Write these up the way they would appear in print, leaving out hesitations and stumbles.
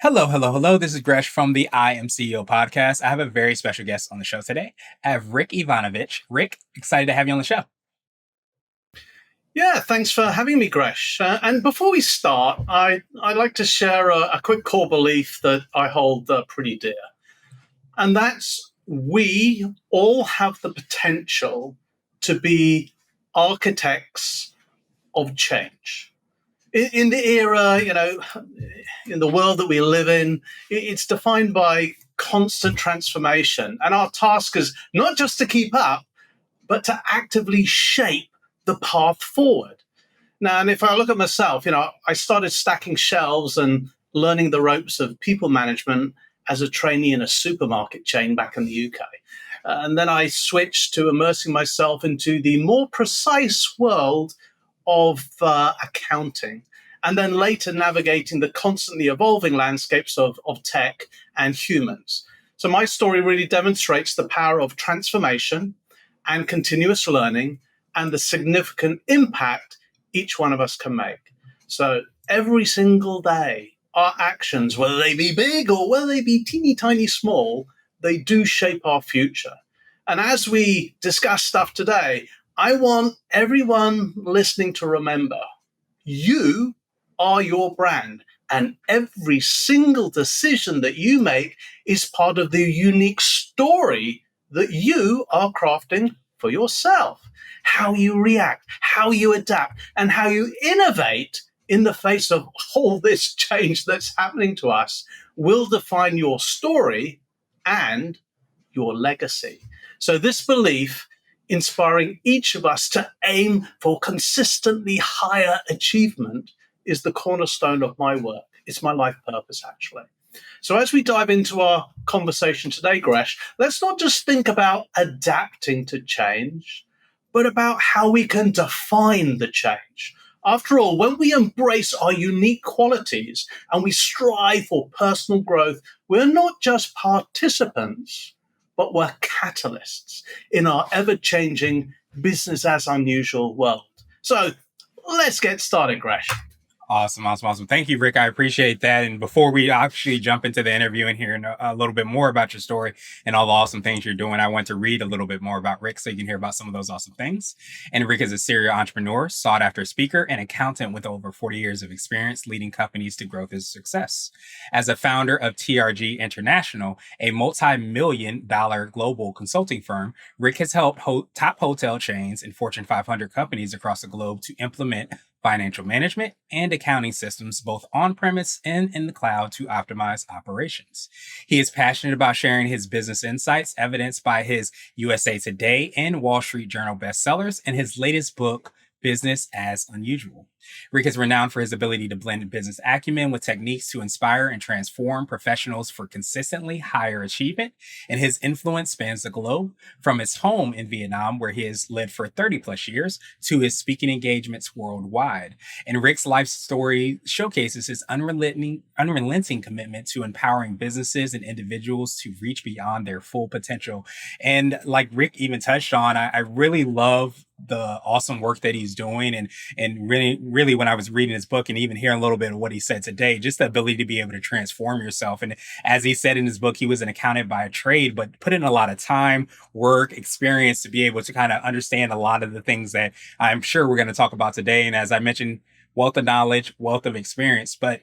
Hello, hello, hello. This is Gresh from the I Am CEO podcast. I have a very special guest on the show today. I have Rick Yvanovich. Rick, excited to have you on the show. Yeah, thanks for having me, Gresh. And before we start, I'd like to share a quick core belief that I hold pretty dear. And that's we all have the potential to be architects of change. In the era, in the world that we live in, it's defined by constant transformation. And our task is not just to keep up, but to actively shape the path forward. Now, and if I look at myself, I started stacking shelves and learning the ropes of people management as a trainee in a supermarket chain back in the UK. And then I switched to immersing myself into the more precise world of accounting. And then later navigating the constantly evolving landscapes of tech and humans. So my story really demonstrates the power of transformation and continuous learning and the significant impact each one of us can make. So every single day, our actions, whether they be big or whether they be teeny tiny small, they do shape our future. And as we discuss stuff today, I want everyone listening to remember you are your brand. And every single decision that you make is part of the unique story that you are crafting for yourself. How you react, how you adapt, and how you innovate in the face of all this change that's happening to us will define your story and your legacy. So this belief inspiring each of us to aim for consistently higher achievement is the cornerstone of my work. It's my life purpose, actually. So as we dive into our conversation today, Gresh, let's not just think about adapting to change, but about how we can define the change. After all, when we embrace our unique qualities and we strive for personal growth, we're not just participants, but we're catalysts in our ever-changing business as unusual world. So let's get started, Gresh. Awesome. Thank you, Rick. I appreciate that. And before we actually jump into the interview and hear a little bit more about your story and all the awesome things you're doing, I want to read a little bit more about Rick so you can hear about some of those awesome things. And Rick is a serial entrepreneur, sought after speaker, and accountant with over 40 years of experience leading companies to growth and success. As a founder of TRG International, a multi-million-dollar global consulting firm, Rick has helped top hotel chains and Fortune 500 companies across the globe to implement financial management and accounting systems, both on-premise and in the cloud, to optimize operations. He is passionate about sharing his business insights, evidenced by his USA Today and Wall Street Journal bestsellers and his latest book, Business as Unusual. Rick is renowned for his ability to blend business acumen with techniques to inspire and transform professionals for consistently higher achievement, and his influence spans the globe, from his home in Vietnam, where he has lived for 30 plus years, to his speaking engagements worldwide. And Rick's life story showcases his unrelenting commitment to empowering businesses and individuals to reach beyond their full potential. And like Rick even touched on, I really love the awesome work that he's doing, and really when I was reading his book and even hearing a little bit of what he said today, just the ability to be able to transform yourself. And as he said in his book, he was an accountant by trade, but put in a lot of time, work, experience to be able to kind of understand a lot of the things that I'm sure we're going to talk about today. And as I mentioned, wealth of knowledge, wealth of experience, but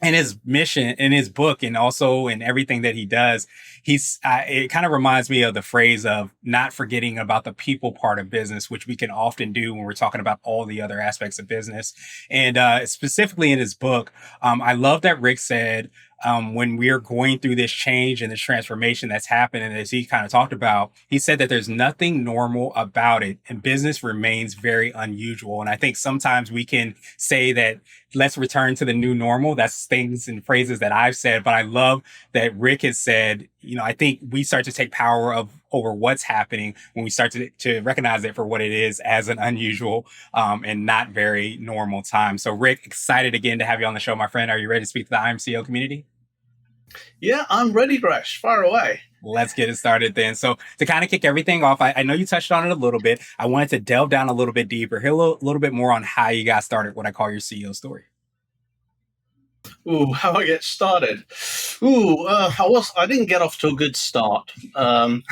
in his mission, in his book, and also in everything that he does, it kind of reminds me of the phrase of not forgetting about the people part of business, which we can often do when we're talking about all the other aspects of business. And specifically in his book, I love that Rick said, when we're going through this change and this transformation that's happening, as he kind of talked about, he said that there's nothing normal about it, and business remains very unusual. And I think sometimes we can say that let's return to the new normal. That's things and phrases that I've said, but I love that Rick has said, I think we start to take power over what's happening when we start to recognize it for what it is, as an unusual and not very normal time. So Rick, excited again to have you on the show, my friend. Are you ready to speak to the IMCO community? Yeah, I'm ready, Gresh. Fire away. Let's get it started then. So to kind of kick everything off, I know you touched on it a little bit. I wanted to delve down a little bit deeper, hear a little bit more on how you got started, what I call your CEO story. Ooh, how I get started? I didn't get off to a good start. I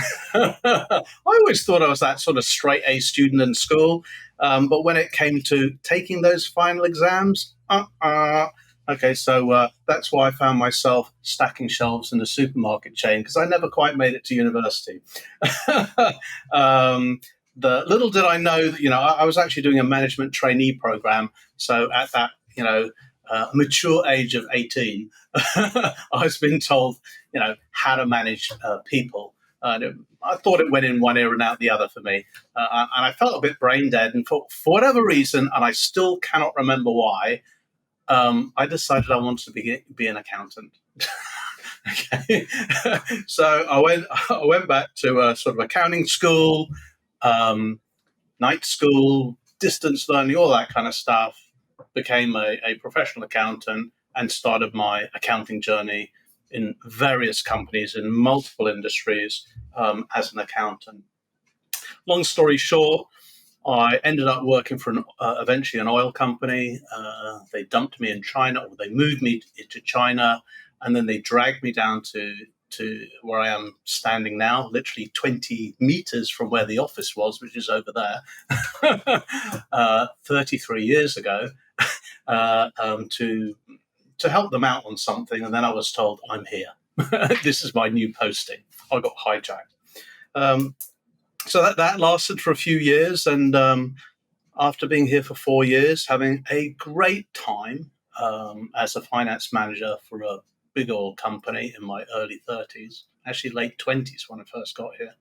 always thought I was that sort of straight A student in school, but when it came to taking those final exams, okay, so that's why I found myself stacking shelves in a supermarket chain because I never quite made it to university. um, the little did I know that I was actually doing a management trainee program. So at that mature age of 18, I've been told, how to manage people. I thought it went in one ear and out the other for me. And I felt a bit brain dead. And for whatever reason, and I still cannot remember why, I decided I wanted to be an accountant. Okay. So I went back to a sort of accounting school, um, night school, distance learning, all that kind of stuff. Became a professional accountant and started my accounting journey in various companies in multiple industries as an accountant. Long story short, I ended up working for eventually an oil company. They dumped me in China, or they moved me to China, and then they dragged me down to where I am standing now, literally 20 meters from where the office was, which is over there, 33 years ago, to help them out on something. And then I was told, I'm here. This is my new posting. I got hijacked. Um, so that lasted for a few years. And after being here for 4 years, having a great time as a finance manager for a big oil company in my early 30s, actually late 20s when I first got here,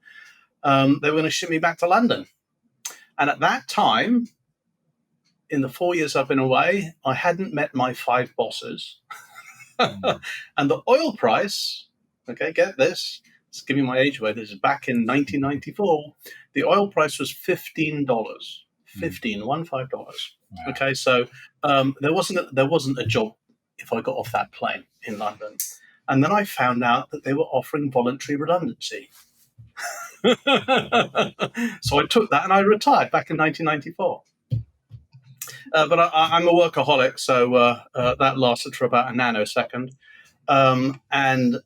they were going to ship me back to London. And at that time, in the 4 years I've been away, I hadn't met my 5 bosses. And the oil price, okay, get this, it's giving my age away. This is back in 1994. The oil price was $15. $15. Wow. Okay, so there wasn't a job if I got off that plane in London. And then I found out that they were offering voluntary redundancy. So I took that and I retired back in 1994. But I'm a workaholic, so that lasted for about a nanosecond. And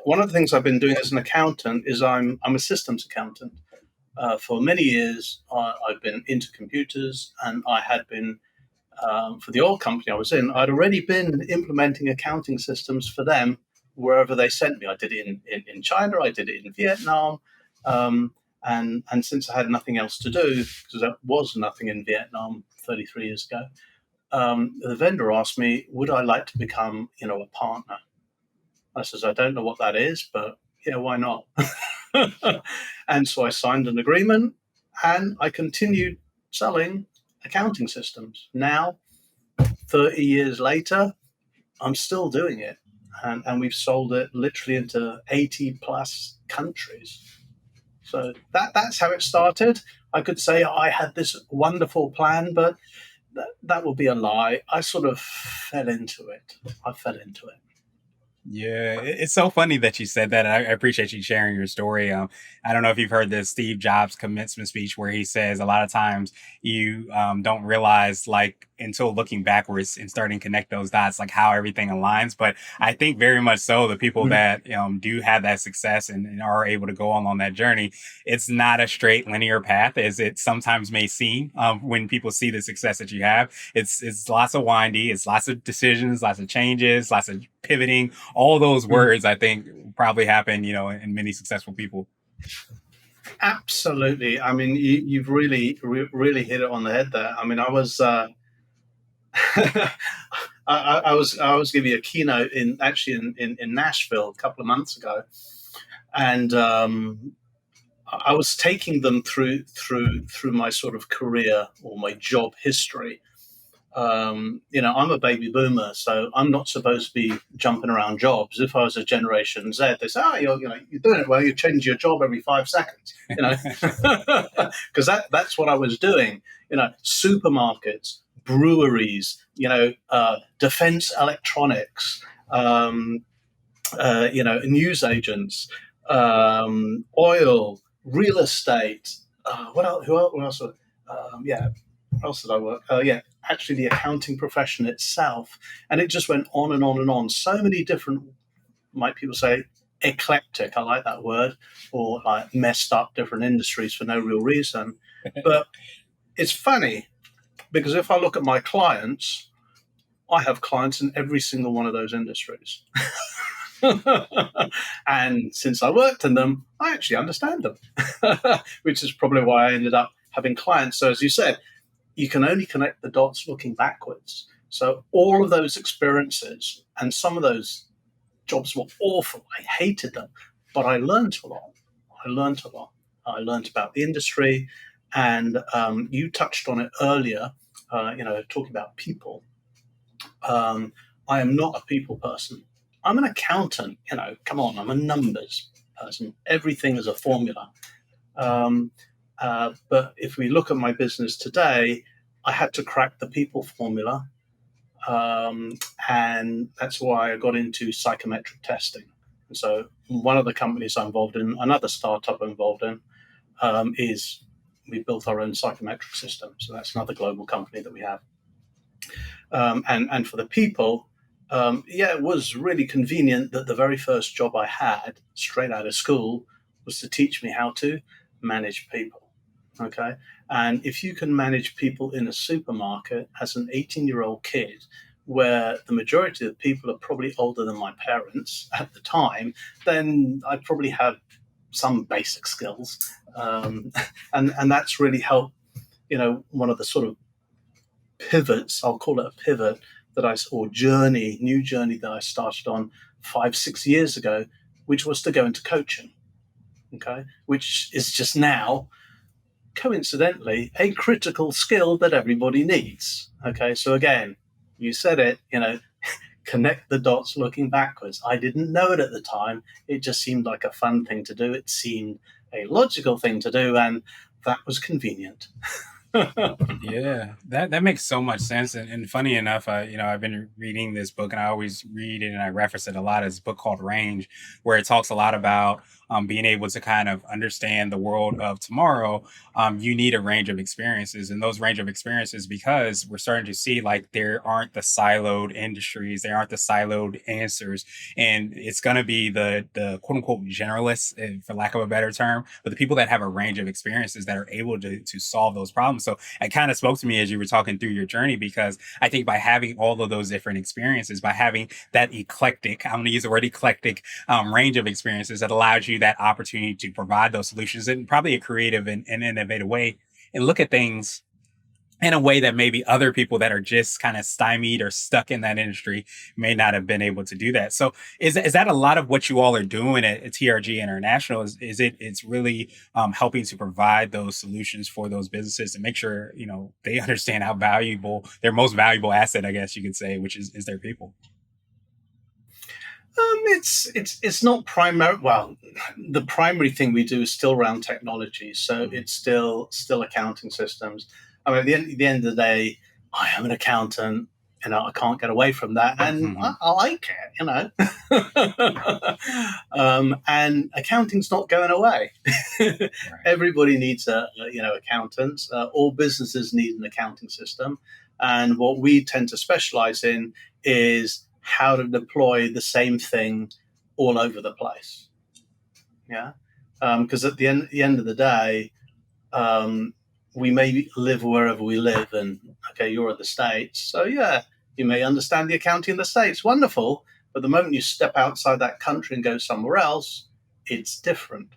one of the things I've been doing as an accountant is I'm a systems accountant. For many years, I've been into computers, and I had been, for the oil company I was in, I'd already been implementing accounting systems for them wherever they sent me. I did it in China, I did it in Vietnam. And since I had nothing else to do, because there was nothing in Vietnam 33 years ago, the vendor asked me, would I like to become, a partner? I says, I don't know what that is, but yeah, why not? And so I signed an agreement and I continued selling accounting systems. Now, 30 years later, I'm still doing it. And we've sold it literally into 80 plus countries. So that's how it started. I could say I had this wonderful plan, but that would be a lie. I sort of fell into it. I fell into it. Yeah, it's so funny that you said that. I appreciate you sharing your story. I don't know if you've heard the Steve Jobs commencement speech where he says a lot of times you don't realize, like, until looking backwards and starting to connect those dots, like how everything aligns. But I think very much so the people Mm. that do have that success and are able to go on that journey, it's not a straight linear path as it sometimes may seem when people see the success that you have. It's lots of windy, it's lots of decisions, lots of changes, lots of pivoting, all those Mm. words I think probably happen, in many successful people. Absolutely. I mean, you've really hit it on the head there. I mean, I was I was giving a keynote in Nashville a couple of months ago, and I was taking them through my sort of career or my job history. I'm a baby boomer, so I'm not supposed to be jumping around jobs. If I was a Generation Z, they say, "Oh, you're doing it well. You change your job every 5 seconds," because that's what I was doing. Supermarkets, breweries, defense electronics, news agents, oil, real estate. What else? Who else? Yeah, what else did I work? Yeah, actually the accounting profession itself. And it just went on and on and on. So many different, might people say, eclectic, I like that word, or like messed up different industries for no real reason. But it's funny because if I look at my clients, I have clients in every single one of those industries. And since I worked in them, I actually understand them, which is probably why I ended up having clients. So, as you said, you can only connect the dots looking backwards. So, all of those experiences, and some of those jobs were awful. I hated them, but I learned a lot. I learned a lot. I learned about the industry, and you touched on it earlier. Talking about people. Um, I am not a people person. I'm an accountant. Come on, I'm a numbers person. Everything is a formula. Um, but if we look at my business today, I had to crack the people formula. And that's why I got into psychometric testing. And so, one of the companies I'm involved in, another startup I'm involved in, is we built our own psychometric system. So, that's another global company that we have. And for the people, it was really convenient that the very first job I had straight out of school was to teach me how to manage people. Okay. And if you can manage people in a supermarket as an 18-year-old kid, where the majority of the people are probably older than my parents at the time, then I probably have some basic skills. And that's really helped, one of the sort of pivots, I'll call it a pivot, new journey that I started on 5-6 years ago, which was to go into coaching. Okay. Which is just now, coincidentally, a critical skill that everybody needs. Okay. So again, you said it, connect the dots looking backwards. I didn't know it at the time. It just seemed like a fun thing to do. It seemed a logical thing to do. And that was convenient. Yeah, that makes so much sense. And funny enough, I've been reading this book, and I always read it and I reference it a lot. It's a book called Range, where it talks a lot about being able to kind of understand the world of tomorrow. You need a range of experiences, and those range of experiences, because we're starting to see like there aren't the siloed industries, there aren't the siloed answers, and it's going to be the quote unquote generalists, for lack of a better term, but the people that have a range of experiences that are able to solve those problems. So it kind of spoke to me as you were talking through your journey, because I think by having all of those different experiences, by having that eclectic, I'm going to use the word eclectic, range of experiences, that allows you that opportunity to provide those solutions in probably a creative and innovative way, and look at things in a way that maybe other people that are just kind of stymied or stuck in that industry may not have been able to do that. So is that a lot of what you all are doing at TRG International? It's really helping to provide those solutions for those businesses and make sure, they understand how valuable their most valuable asset, I guess you could say, which is their people. It's not primary. Well, the primary thing we do is still around technology, so it's still accounting systems. I mean, at the end of the day, I am an accountant. I can't get away from that, and Mhm. I like it. And accounting's not going away. Right. Everybody needs accountants. All businesses need an accounting system, and what we tend to specialize in is how to deploy the same thing all over the place. Yeah, because at the end of the day, um, we may live wherever we live, and okay, you're in the States, so yeah, you may understand the accounting in the States, wonderful. But the moment you step outside that country and go somewhere else, it's different.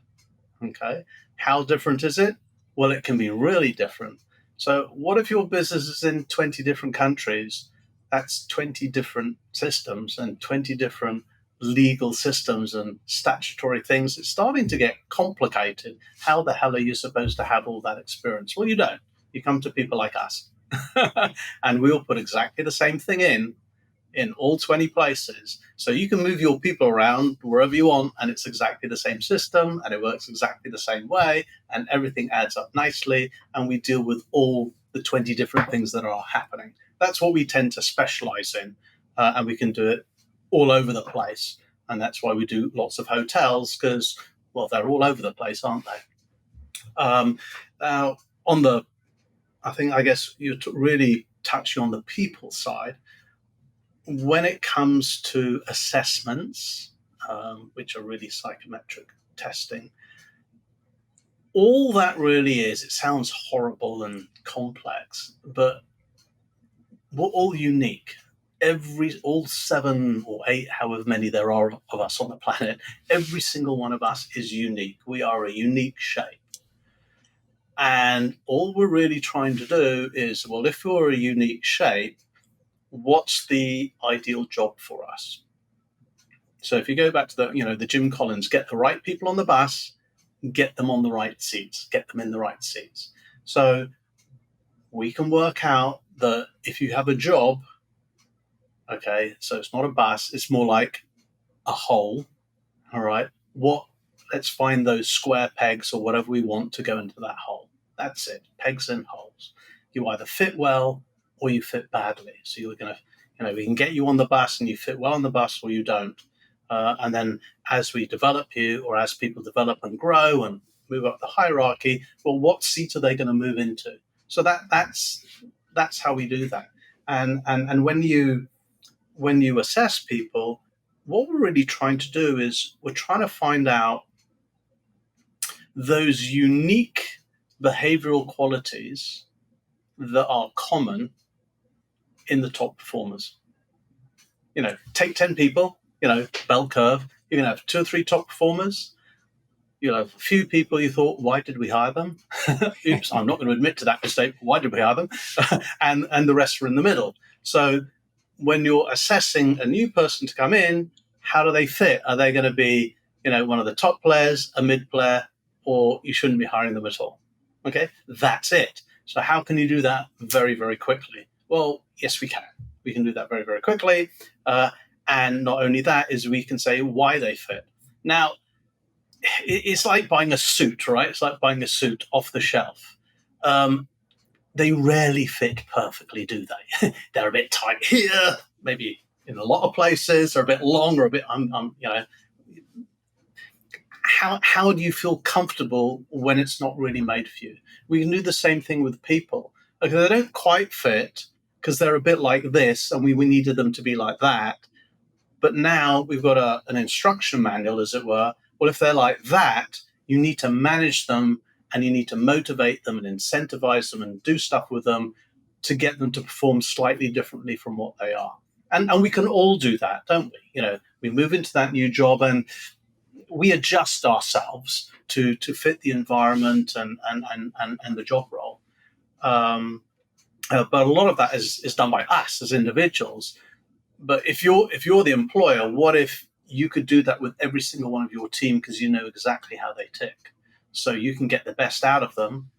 Okay. How different is it? Well, it can be really different. So, what if your business is in 20 different countries? That's 20 different systems and 20 different legal systems and statutory things. It's starting to get complicated. How the hell are you supposed to have all that experience? Well, you don't. You come to people like us, and we'll put exactly the same thing in all 20 places. So you can move your people around wherever you want, and it's exactly the same system, and it works exactly the same way, and everything adds up nicely, and we deal with all the 20 different things that are happening. That's what we tend to specialize in, and we can do it all over the place. And that's why we do lots of hotels, because, well, they're all over the place, aren't they? Now, on the I think, I guess, you're really touching on the people side, when it comes to assessments, which are really psychometric testing, all that really is, it sounds horrible and complex, but we're all unique. All 7 or 8, however many there are of us on the planet, every single one of us is unique. We are a unique shape. And all we're really trying to do is, well, if we're a unique shape, what's the ideal job for us? So if you go back to the Jim Collins, get the right people on the bus, get them on the right seats, get them in the right seats. So we can work out that if you have a job, okay, so it's not a bus, it's more like a hole, all right? Let's find those square pegs or whatever we want to go into that hole. That's it, pegs and holes. You either fit well or you fit badly. So you're going to, we can get you on the bus and you fit well on the bus or you don't. And then as we develop you, or as people develop and grow and move up the hierarchy, well, what seat are they going to move into? So that's how we do that. And when you assess people, what we're really trying to do is we're trying to find out those unique behavioral qualities that are common in the top performers. Take 10 people, bell curve. You're going to have 2 or 3 top performers. You'll have a few people you thought, why did we hire them? Oops, I'm not going to admit to that mistake. Why did we hire them? and the rest are in the middle. So when you're assessing a new person to come in, how do they fit? Are they going to be, one of the top players, a mid player, or you shouldn't be hiring them at all? Okay, that's it. So how can you do that very, very quickly? Well, yes, we can. We can do that very, very quickly. And not only that, is we can say why they fit. Now, it's like buying a suit, right? It's like buying a suit off the shelf. They rarely fit perfectly, do they? They're a bit tight here, maybe in a lot of places, or a bit long, or a bit, How do you feel comfortable when it's not really made for you? We can do the same thing with people. Okay, they don't quite fit because they're a bit like this, and we needed them to be like that. But now we've got an instruction manual, as it were. Well, if they're like that, you need to manage them, and you need to motivate them and incentivize them and do stuff with them to get them to perform slightly differently from what they are. And we can all do that, don't we? We move into that new job and we adjust ourselves to fit the environment and the job role. But a lot of that is done by us as individuals. But if you're the employer, what if you could do that with every single one of your team because you know exactly how they tick? So you can get the best out of them.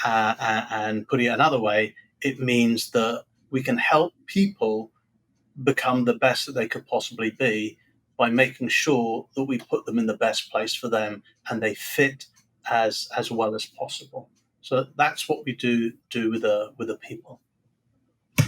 And putting it another way, it means that we can help people become the best that they could possibly be by making sure that we put them in the best place for them and they fit as well as possible. So that's what we do with the people.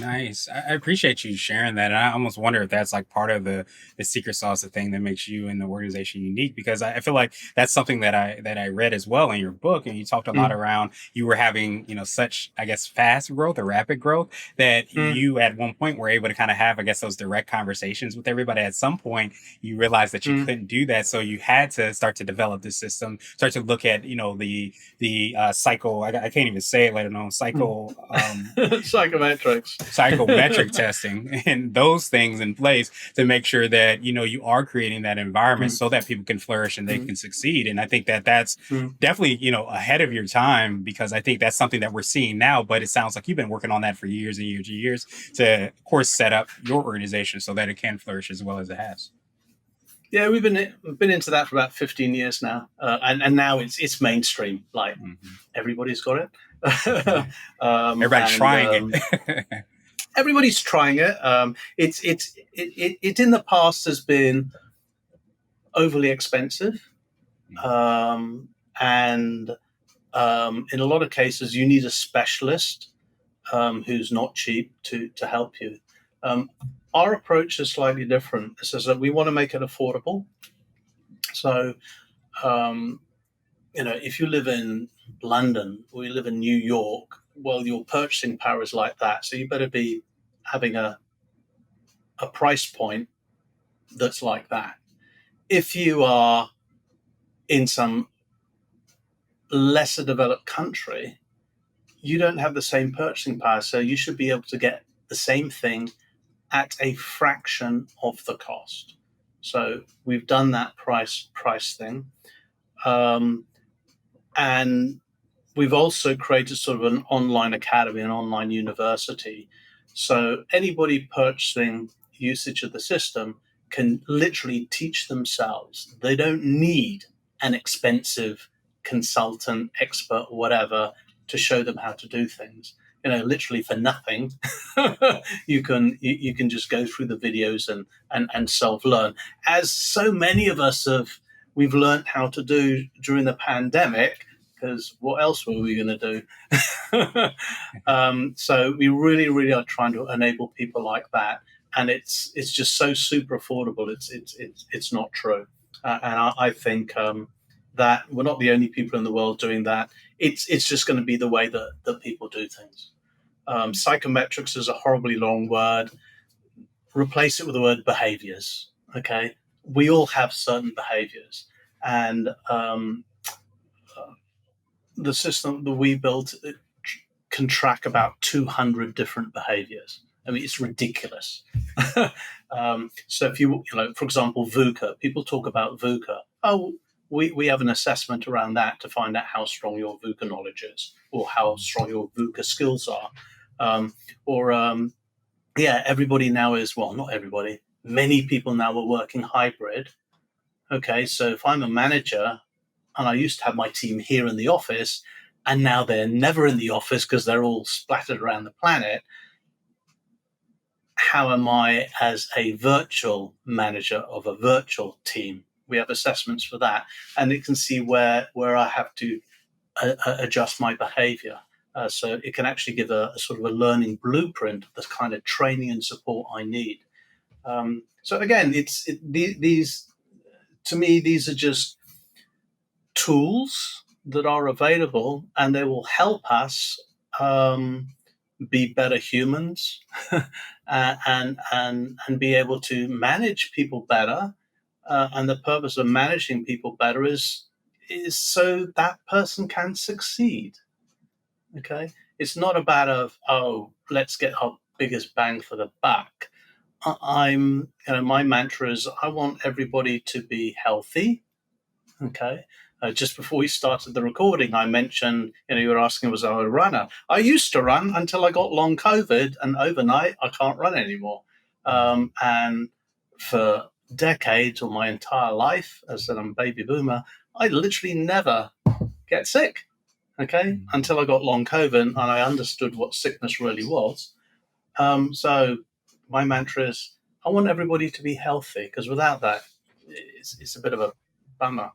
Nice. I appreciate you sharing that. And I almost wonder if that's like part of the secret sauce, the thing that makes you and the organization unique, because I feel like that's something that I read as well in your book. And you talked a lot around, you were having, such, I guess, fast growth or rapid growth that you at one point were able to kind of have, I guess, those direct conversations with everybody. At some point, you realized that you couldn't do that. So you had to start to develop this system, start to look at, the cycle. I can't even say it, let alone cycle. Psychometric testing and those things in place to make sure that you are creating that environment so that people can flourish and they can succeed. And I think that that's definitely ahead of your time, because I think that's something that we're seeing now, but it sounds like you've been working on that for years and years and years to, of course, set up your organization so that it can flourish as well as it has. Yeah, we've been into that for about 15 years now, and now it's mainstream. Like everybody's got it. Everybody's trying it. Everybody's trying it. It in the past has been overly expensive, and in a lot of cases you need a specialist who's not cheap to help you. Our approach is slightly different. It says that we want to make it affordable. So, if you live in London or you live in New York, well, your purchasing power is like that, so you better be having a price point that's like that. If you are in some lesser developed country, you don't have the same purchasing power, so you should be able to get the same thing at a fraction of the cost. So we've done that price thing, and we've also created sort of an online academy, an online university. So anybody purchasing usage of the system can literally teach themselves. They don't need an expensive consultant, expert, whatever, to show them how to do things. Literally for nothing, you can just go through the videos and self learn, as so many of us we've learned how to do during the pandemic, because what else were we going to do? So we really, really are trying to enable people like that, and it's just so super affordable. It's not true, and I think that we're not the only people in the world doing that. It's just going to be the way that people do things. Psychometrics is a horribly long word. Replace it with the word behaviors. Okay, we all have certain behaviors, and the system that we built can track about 200 different behaviors. I mean, it's ridiculous. So if for example, VUCA, people talk about VUCA. Oh, we have an assessment around that to find out how strong your VUCA knowledge is, or how strong your VUCA skills are. Everybody now is, well, not everybody, many people now are working hybrid. Okay, so if I'm a manager and I used to have my team here in the office, and now they're never in the office because they're all splattered around the planet, how am I as a virtual manager of a virtual team? We have assessments for that, and it can see where I have to adjust my behavior. So it can actually give a sort of a learning blueprint of the kind of training and support I need. So again, these to me, these are just tools that are available, and they will help us be better humans and be able to manage people better. And the purpose of managing people better is so that person can succeed. Okay, it's not about let's get our biggest bang for the buck. My mantra is I want everybody to be healthy. Okay. Just before we started the recording, I mentioned, you were asking, was I a runner? I used to run until I got long COVID, and overnight I can't run anymore. And for decades or my entire life, as I said, I'm a baby boomer, I literally never get sick. Okay. Until I got long COVID and I understood what sickness really was. So my mantra is I want everybody to be healthy, because without that, it's a bit of a bummer.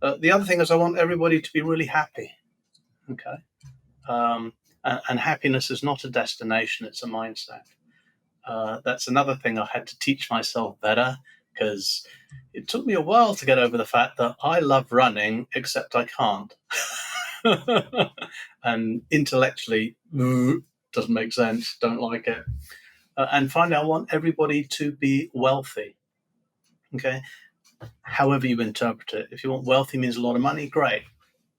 The other thing is I want everybody to be really happy. Okay. And happiness is not a destination, it's a mindset. That's another thing I had to teach myself better, because it took me a while to get over the fact that I love running, except I can't. And intellectually, doesn't make sense, don't like it. And finally, I want everybody to be wealthy. Okay. However you interpret it. If you want wealthy means a lot of money, great.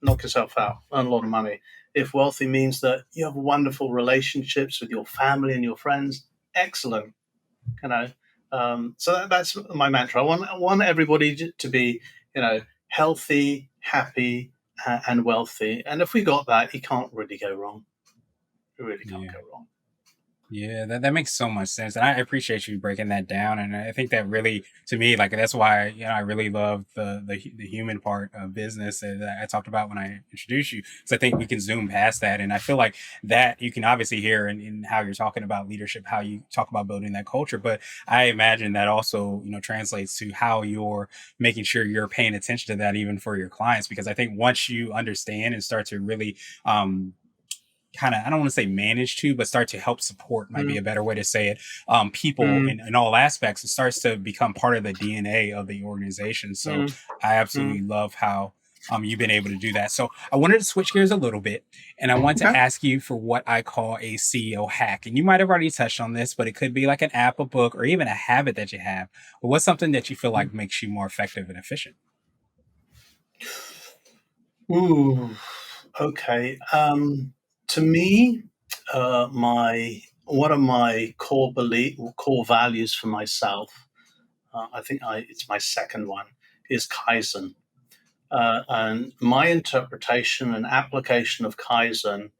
Knock yourself out, earn a lot of money. If wealthy means that you have wonderful relationships with your family and your friends, excellent. So that's my mantra. I want everybody to be, healthy, happy, and wealthy. And if we got that, you can't really go wrong. You really can't go wrong. Yeah, that makes so much sense. And I appreciate you breaking that down. And I think that really, to me, like that's why, I really love the human part of business that I talked about when I introduced you. So I think we can zoom past that. And I feel like that you can obviously hear in how you're talking about leadership, how you talk about building that culture. But I imagine that also, translates to how you're making sure you're paying attention to that even for your clients. Because I think once you understand and start to really, kind of, I don't want to say manage to, but start to help support might be a better way to say it. People in all aspects, it starts to become part of the DNA of the organization. So I absolutely love how you've been able to do that. So I wanted to switch gears a little bit, and I want to Okay. ask you for what I call a CEO hack. And you might have already touched on this, but it could be like an app, a book, or even a habit that you have. But what's something that you feel like makes you more effective and efficient? Ooh, okay. To me, my one of my core values for myself, it's my second one, is Kaizen. And my interpretation and application of Kaizen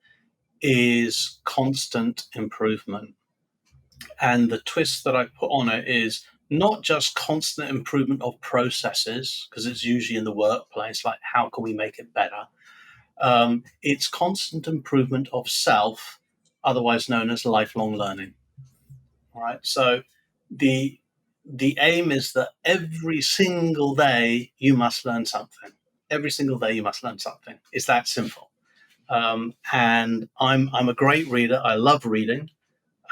is constant improvement. And the twist that I put on it is not just constant improvement of processes, because it's usually in the workplace, like how can we make it better? It's constant improvement of self, otherwise known as lifelong learning. All right. So the the aim is that every single day you must learn something. Every single day you must learn something. It's that simple. And I'm a great reader. I love reading,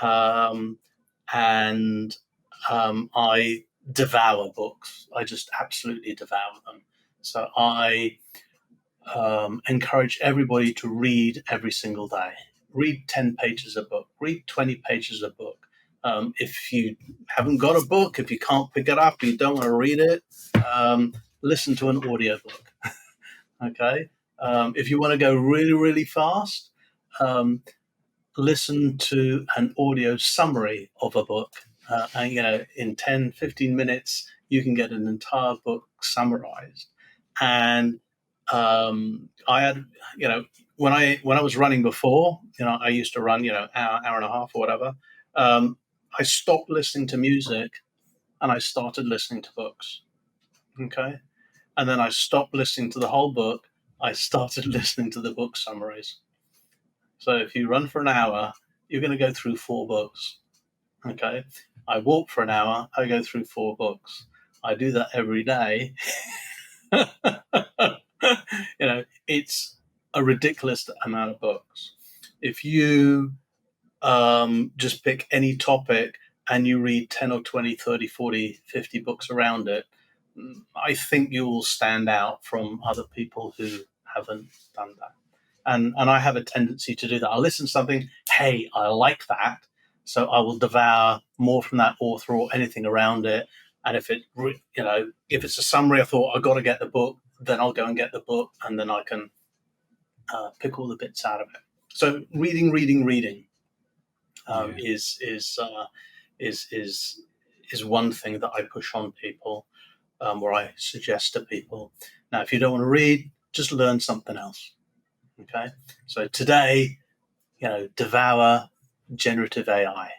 um, and I devour books. I just absolutely devour them. So I encourage everybody to read every single day. Read 10 pages a book, read 20 pages a book. If you haven't got a book, if you can't pick it up, you don't want to read it, listen to an audiobook. Okay. If you want to go really, really fast, um, listen to an audio summary of a book. And, in 10, 15 minutes, you can get an entire book summarized. And I had, when I was running before, I used to run, hour and a half or whatever. I stopped listening to music and I started listening to books. Okay. And then I stopped listening to the whole book. I started listening to the book summaries. So if you run for an hour, you're going to go through 4 books. Okay. I walk for an hour, I go through 4 books. I do that every day. It's a ridiculous amount of books. If you just pick any topic and you read 10 or 20, 30, 40, 50 books around it, I think you will stand out from other people who haven't done that. And I have a tendency to do that. I'll listen to something, hey, I like that. So I will devour more from that author or anything around it. And if it's a summary, I thought I got to get the book, then I'll go and get the book, and then I can pick all the bits out of it. So reading Yeah. is one thing that I push on people, where I suggest to people. Now, if you don't want to read, just learn something else. Okay. So today, devour generative AI.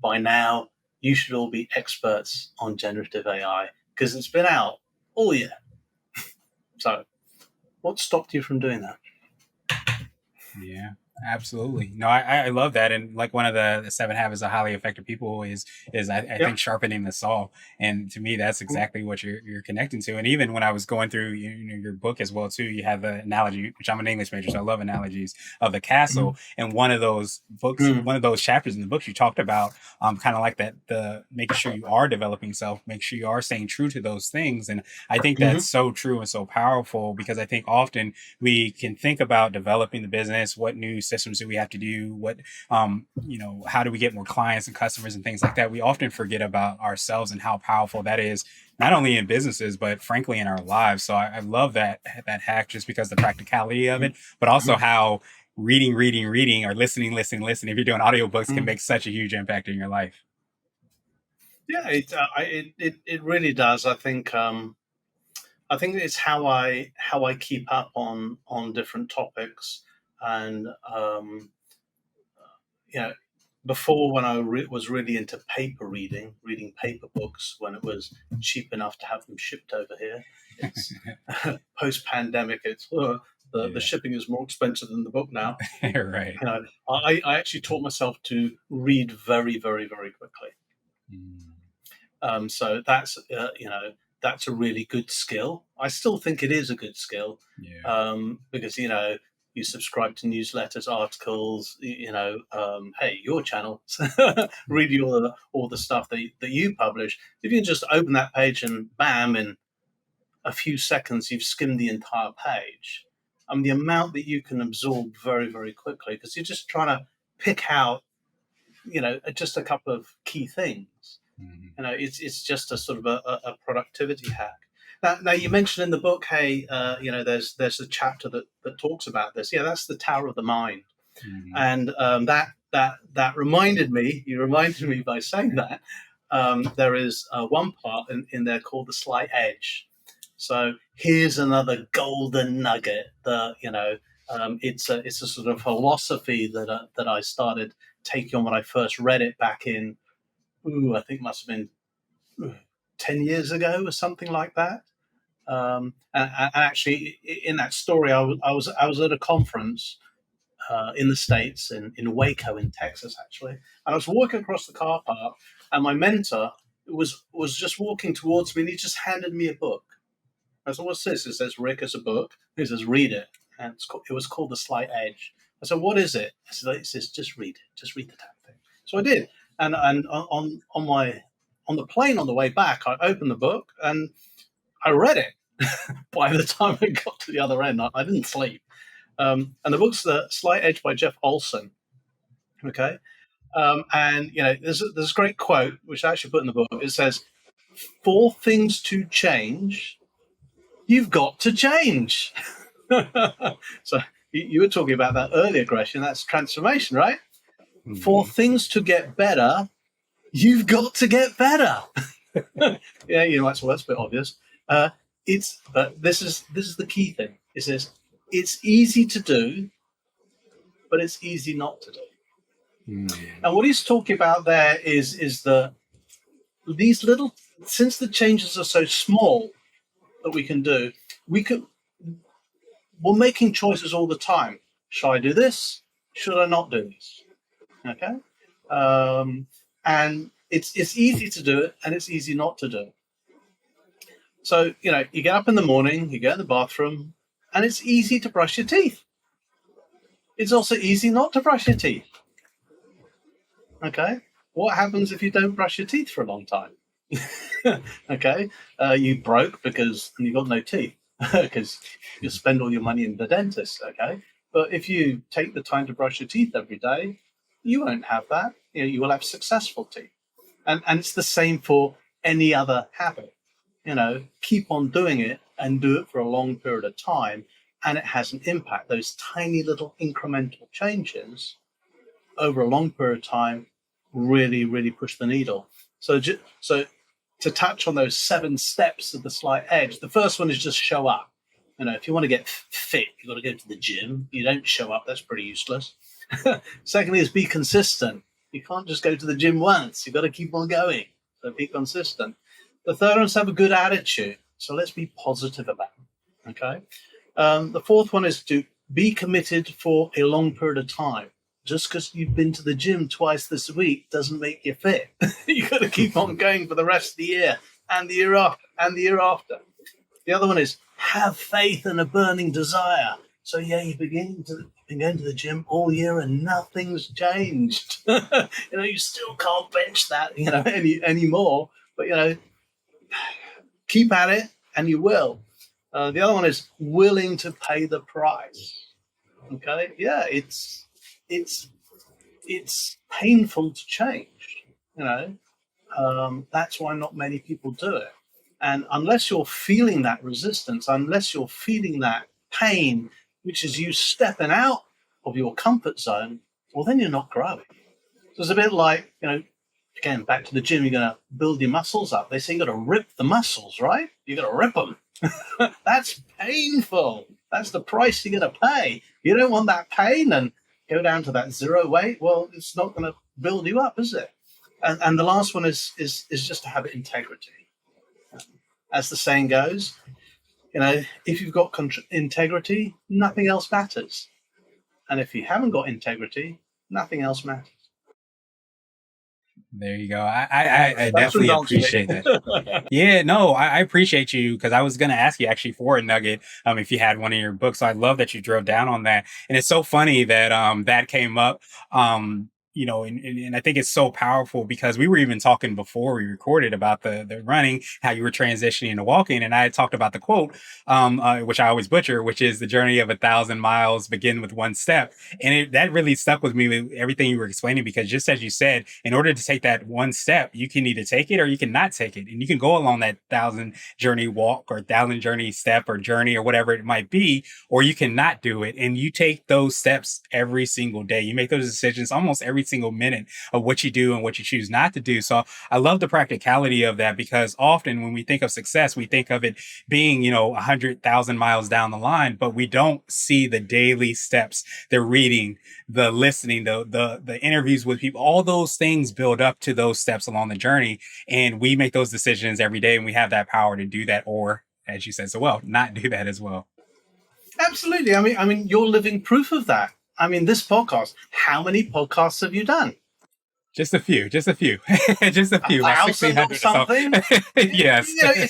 By now, you should all be experts on generative AI because it's been out all year. So, what stopped you from doing that? Yeah, absolutely. No, I love that. And like one of the 7 habits of highly effective people is I Yep. think sharpening the saw. And to me, that's exactly what you're connecting to. And even when I was going through your book as well too, you have the analogy, which I'm an English major, so I love analogies of the castle. And one of those books, Mm-hmm. one of those chapters in the books, you talked about kind of like that the making sure you are developing self, make sure you are staying true to those things. And I think that's Mm-hmm. so true and so powerful because I think often we can think about developing the business, what new systems do we have to do, what how do we get more clients and customers and things like that. We often forget about ourselves and how powerful that is, not only in businesses but frankly in our lives. So I love that hack just because the practicality of it, but also how reading or listening if you're doing audiobooks can Mm-hmm. make such a huge impact in your life. Yeah, it really does. I think it's how I keep up on different topics, and you know, before when I was really into paper reading paper books when it was cheap enough to have them shipped over here. It's post pandemic. It's the Yeah. shipping is more expensive than the book now. Right. I actually taught myself to read very, very, very quickly. Mm. So that's a really good skill. I still think it is a good skill, Yeah. because you subscribe to newsletters, articles. Hey, your channel, read all the stuff that you publish. If you can just open that page and bam, in a few seconds, you've skimmed the entire page. I mean, the amount that you can absorb very, very quickly, because you're just trying to pick out, just a couple of key things. Mhm. It's just a sort of a productivity hack. Now, you mentioned in the book, hey, there's a chapter that talks about this. Yeah, that's the Tower of the Mind, Mhm. and that reminded me. You reminded me by saying that. There is one part in there called the slight edge. So here's another golden nugget. It's a sort of philosophy that I started taking on when I first read it back in. I think it must have been 10 years ago or something like that. And actually, in that story, I was at a conference in the States, in Waco, in Texas, actually. And I was walking across the car park, and my mentor was just walking towards me, and he just handed me a book. I said, "What's this?" It says, "Rick, it's a book." He says, "Read it." And it was called The Slight Edge. I said, "What is it?" I said, "It says, just read it. Just read the damn thing." So I did. And on the plane on the way back, I opened the book and I read it. By the time I got to the other end, I didn't sleep. And the book's The Slight Edge by Jeff Olson. Okay. And there's a great quote which I actually put in the book. It says, "For things to change, you've got to change." So you were talking about that earlier, Gresham. That's transformation, right? For Mhm. things to get better, you've got to get better. Yeah, that's a bit obvious. This is the key thing. It says it's easy to do, but it's easy not to do. Mhm. And what he's talking about there is that these little, since the changes are so small that we can do, we can we're making choices all the time. Should I do this? Should I not do this? Okay, and it's easy to do it, and it's easy not to do it. So you get up in the morning, you get in the bathroom, and it's easy to brush your teeth. It's also easy not to brush your teeth. Okay, what happens if you don't brush your teeth for a long time? Okay, you broke because you got no teeth because you spend all your money in the dentist. Okay, but if you take the time to brush your teeth every day, you won't have that. You will have successful teeth, and it's the same for any other habit. Keep on doing it and do it for a long period of time, and it has an impact. Those tiny little incremental changes over a long period of time really, really push the needle. So to touch on those 7 steps of the slight edge, the first one is just show up. If you want to get fit, you've got to go to the gym. You don't show up, that's pretty useless. Secondly, is be consistent. You can't just go to the gym once. You've got to keep on going. So be consistent. The third one is have a good attitude. So let's be positive about it. Okay. The fourth one is to be committed for a long period of time. Just because you've been to the gym twice this week doesn't make you fit. You've got to keep on going for the rest of the year and the year after and the year after. The other one is have faith and a burning desire. So yeah, you've been going to the gym all year and nothing's changed. You still can't bench that, anymore. But keep at it and you will. The other one is willing to pay the price. Okay, yeah, it's painful to change. That's why not many people do it. And unless you're feeling that resistance, unless you're feeling that pain, which is you stepping out of your comfort zone, well, then you're not growing. So it's a bit like, again, back to the gym, you're going to build your muscles up. They say you got to rip the muscles, right? You got to rip them. That's painful. That's the price you're going to pay. You don't want that pain and go down to that zero weight. Well, it's not going to build you up, is it? And the last one is just to have integrity. As the saying goes, if you've got integrity, nothing else matters. And if you haven't got integrity, nothing else matters. There you go. I Thanks for definitely indulging appreciate me. that. Yeah, no, I appreciate you because I was going to ask you actually for a nugget, if you had one in your book. So I love that you drove down on that. And it's so funny that, that came up. and I think it's so powerful because we were even talking before we recorded about the running, how you were transitioning to walking, and I had talked about the quote, which I always butcher, which is the journey of 1,000 miles begin with one step, and that really stuck with me with everything you were explaining because just as you said, in order to take that one step, you can either take it or you can not take it, and you can go along that 1,000 journey walk or 1,000 journey step or journey or whatever it might be, or you cannot do it, and you take those steps every single day. You make those decisions almost every single minute of what you do and what you choose not to do. So I love the practicality of that because often when we think of success, we think of it being, 100,000 miles down the line, but we don't see the daily steps, the reading, the listening, the interviews with people. All those things build up to those steps along the journey, and we make those decisions every day, and we have that power to do that, or as you said so well, not do that as well. Absolutely. I mean, you're living proof of that. I mean, this podcast. How many podcasts have you done? Just a few, just a few, just a A few, about thousand or 1,600 or so. something? Yes.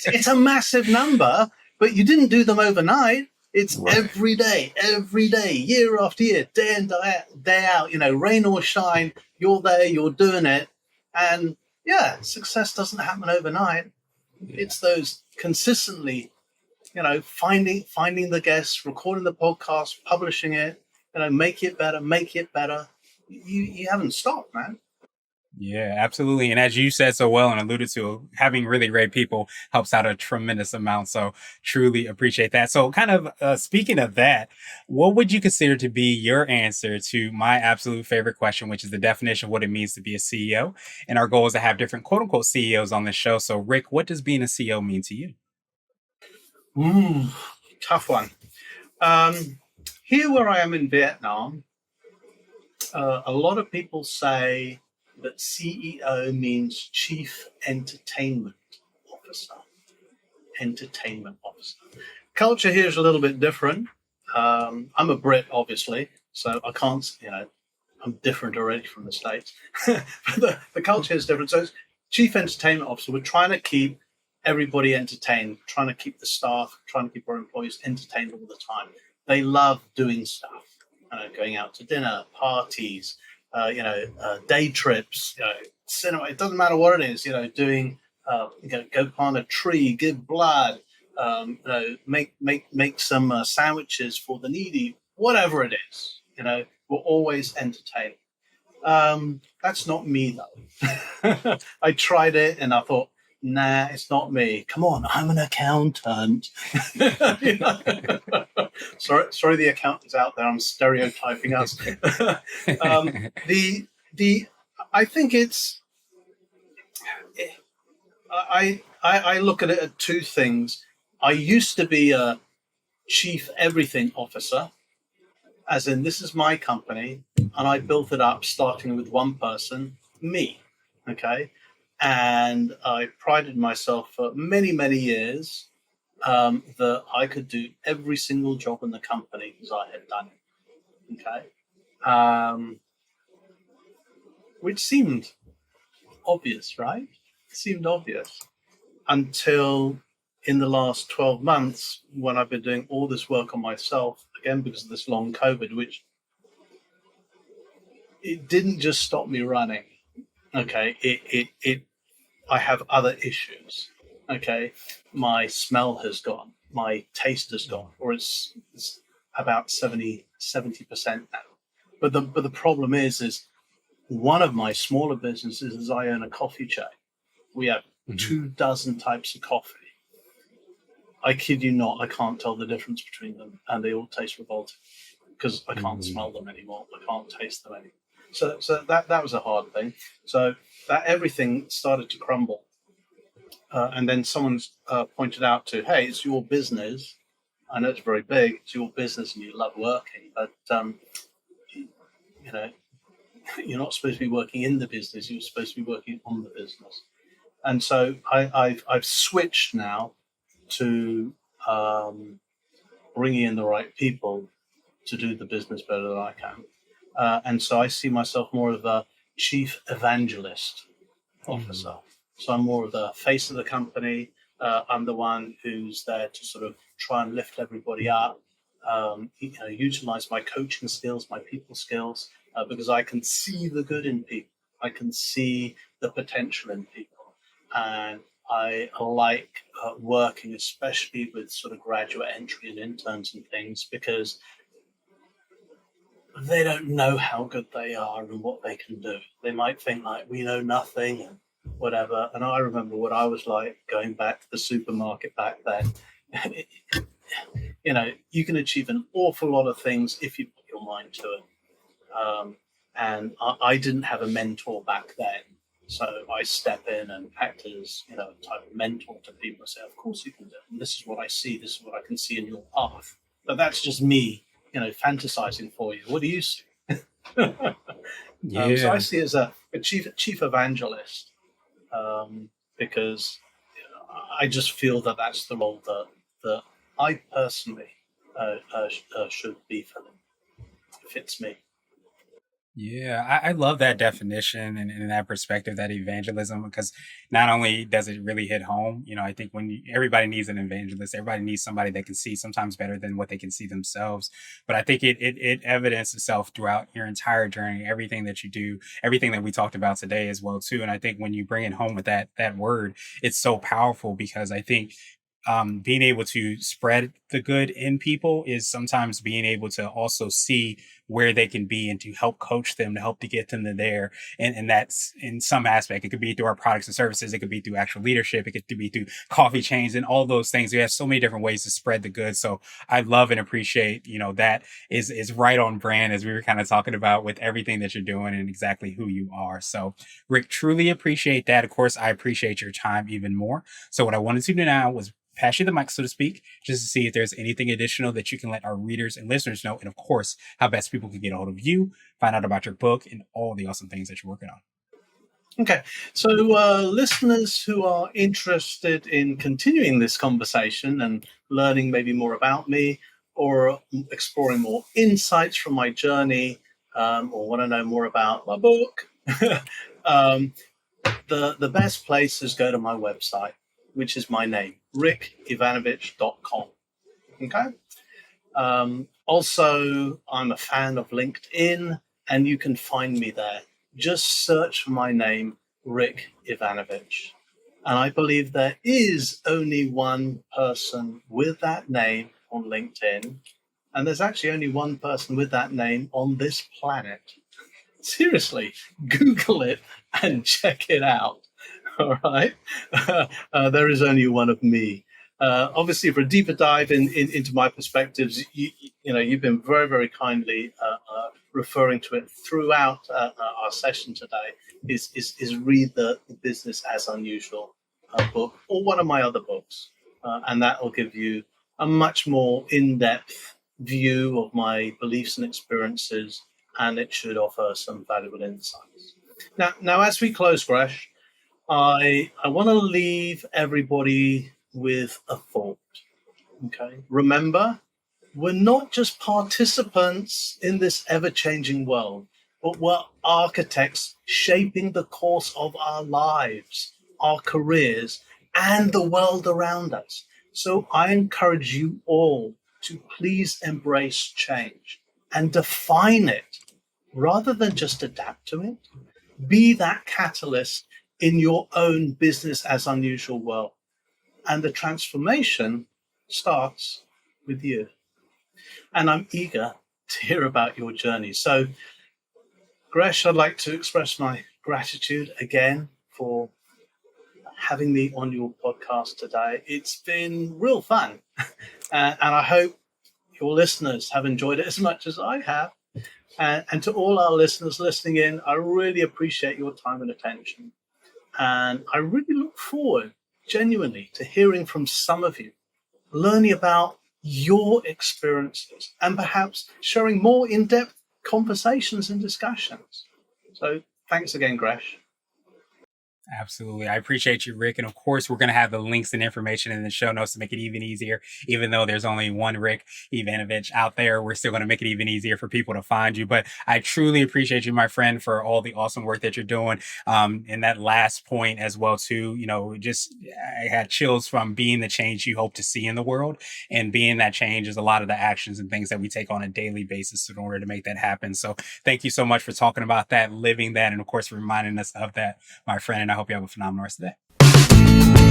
It's a massive number, but you didn't do them overnight. It's Right. every day, year after year, day in, day out, rain or shine, you're there, you're doing it. And yeah, success doesn't happen overnight. Yeah. It's those consistently, finding the guests, recording the podcast, publishing it, make it better, make it better. You haven't stopped, man. Yeah, absolutely. And as you said so well and alluded to, having really great people helps out a tremendous amount. So truly appreciate that. So kind of speaking of that, what would you consider to be your answer to my absolute favorite question, which is the definition of what it means to be a CEO? And our goal is to have different quote unquote CEOs on this show. So Rick, what does being a CEO mean to you? Ooh, tough one. Um, Here where I am in Vietnam, a lot of people say that CEO means Chief Entertainment Officer. Entertainment Officer. Culture here is a little bit different. I'm a Brit, obviously, so I can't, I'm different already from the States. But the culture is different. So it's Chief Entertainment Officer. We're trying to keep everybody entertained, trying to keep the staff, trying to keep our employees entertained all the time. They love doing stuff, going out to dinner, parties, day trips, cinema. It doesn't matter what it is, doing, go plant a tree, give blood, make some sandwiches for the needy, whatever it is. We're always entertaining. That's not me though. I tried it and I thought, nah, it's not me. Come on, I'm an accountant. Sorry, the accountants out there. I'm stereotyping us. The I think it's I look at it at two things. I used to be a chief everything officer, as in this is my company, and I built it up starting with one person, me. Okay. And I prided myself for many, many years that I could do every single job in the company because I had done it. Okay. Which seemed obvious, right? It seemed obvious until in the last 12 months when I've been doing all this work on myself, again, because of this long COVID, which it didn't just stop me running. Okay. I have other issues. Okay. My smell has gone. My taste has gone, or it's about 70% now. But the problem is one of my smaller businesses is I own a coffee chain. We have 24 types of coffee. I kid you not, I can't tell the difference between them, and they all taste revolting because I can't smell them anymore. I can't taste them anymore. So that was a hard thing. So that everything started to crumble, and then someone's pointed out to, hey, it's your business. I know it's very big. It's your business, and you love working, but you know, you're not supposed to be working in the business. You're supposed to be working on the business. And so I've switched now to bringing in the right people to do the business better than I can. And so I see myself more of a chief evangelist officer. So I'm more of the face of the company. I'm the one who's there to sort of try and lift everybody up, utilize my coaching skills, my people skills, because I can see the good in people. I can see the potential in people. And I like working, especially with sort of graduate entry and interns and things, because they don't know how good they are and what they can do. They might think like we know nothing and whatever. And I remember what I was like going back to the supermarket back then. You can achieve an awful lot of things if you put your mind to it. And I didn't have a mentor back then. So I step in and act as, a type of mentor to people and say, of course you can do it. And this is what I see. This is what I can see in your path. But that's just me, fantasizing for you. What do you see? So I Yeah. see as a chief evangelist, because I just feel that that's the role that I personally should be filling. It fits me. Yeah, I love that definition and that perspective, that evangelism, because not only does it really hit home, I think everybody needs an evangelist, everybody needs somebody that can see sometimes better than what they can see themselves. But I think it evidences itself throughout your entire journey, everything that you do, everything that we talked about today as well too. And I think when you bring it home with that word, it's so powerful because I think being able to spread the good in people is sometimes being able to also see where they can be and to help coach them, to help to get them to there. And that's in some aspect. It could be through our products and services. It could be through actual leadership. It could be through coffee chains and all those things. We have so many different ways to spread the good. So I love and appreciate, that is right on brand as we were kind of talking about with everything that you're doing and exactly who you are. So Rick, truly appreciate that. Of course, I appreciate your time even more. So what I wanted to do now was pass you the mic, so to speak, just to see if there's anything additional that you can let our readers and listeners know. And of course, how best people can get a hold of you, find out about your book and all the awesome things that you're working on. Okay, so listeners who are interested in continuing this conversation and learning maybe more about me or exploring more insights from my journey, or want to know more about my book, the best place is go to my website, which is my name, rickyvanovich.com. Okay. Also, I'm a fan of LinkedIn, and you can find me there. Just search for my name, Rick Yvanovich. And I believe there is only one person with that name on LinkedIn. And there's actually only one person with that name on this planet. Seriously, Google it and check it out. All right. There is only one of me. Obviously, for a deeper dive into my perspectives, you've been very, very kindly referring to it throughout our session today. Is read the Business as Unusual book or one of my other books, and that will give you a much more in-depth view of my beliefs and experiences, and it should offer some valuable insights. Now, as we close, Gresh, I want to leave everybody with a thought. Okay. Remember, we're not just participants in this ever-changing world, but we're architects shaping the course of our lives, our careers, and the world around us. So I encourage you all to please embrace change and define it rather than just adapt to it. Be that catalyst in your own business as unusual world. And the transformation starts with you. And I'm eager to hear about your journey. So, Gresh, I'd like to express my gratitude again for having me on your podcast today. It's been real fun. And I hope your listeners have enjoyed it as much as I have. And to all our listeners listening in, I really appreciate your time and attention. And I really look forward, genuinely, to hearing from some of you, learning about your experiences, and perhaps sharing more in-depth conversations and discussions. So thanks again, Gresh. Absolutely. I appreciate you, Rick. And of course, we're going to have the links and information in the show notes to make it even easier. Even though there's only one Rick Yvanovich out there, we're still going to make it even easier for people to find you. But I truly appreciate you, my friend, for all the awesome work that you're doing. And that last point as well, too, just I had chills from being the change you hope to see in the world. And being that change is a lot of the actions and things that we take on a daily basis in order to make that happen. So thank you so much for talking about that, living that, and of course, reminding us of that, my friend. And I hope you have a phenomenal rest of the day.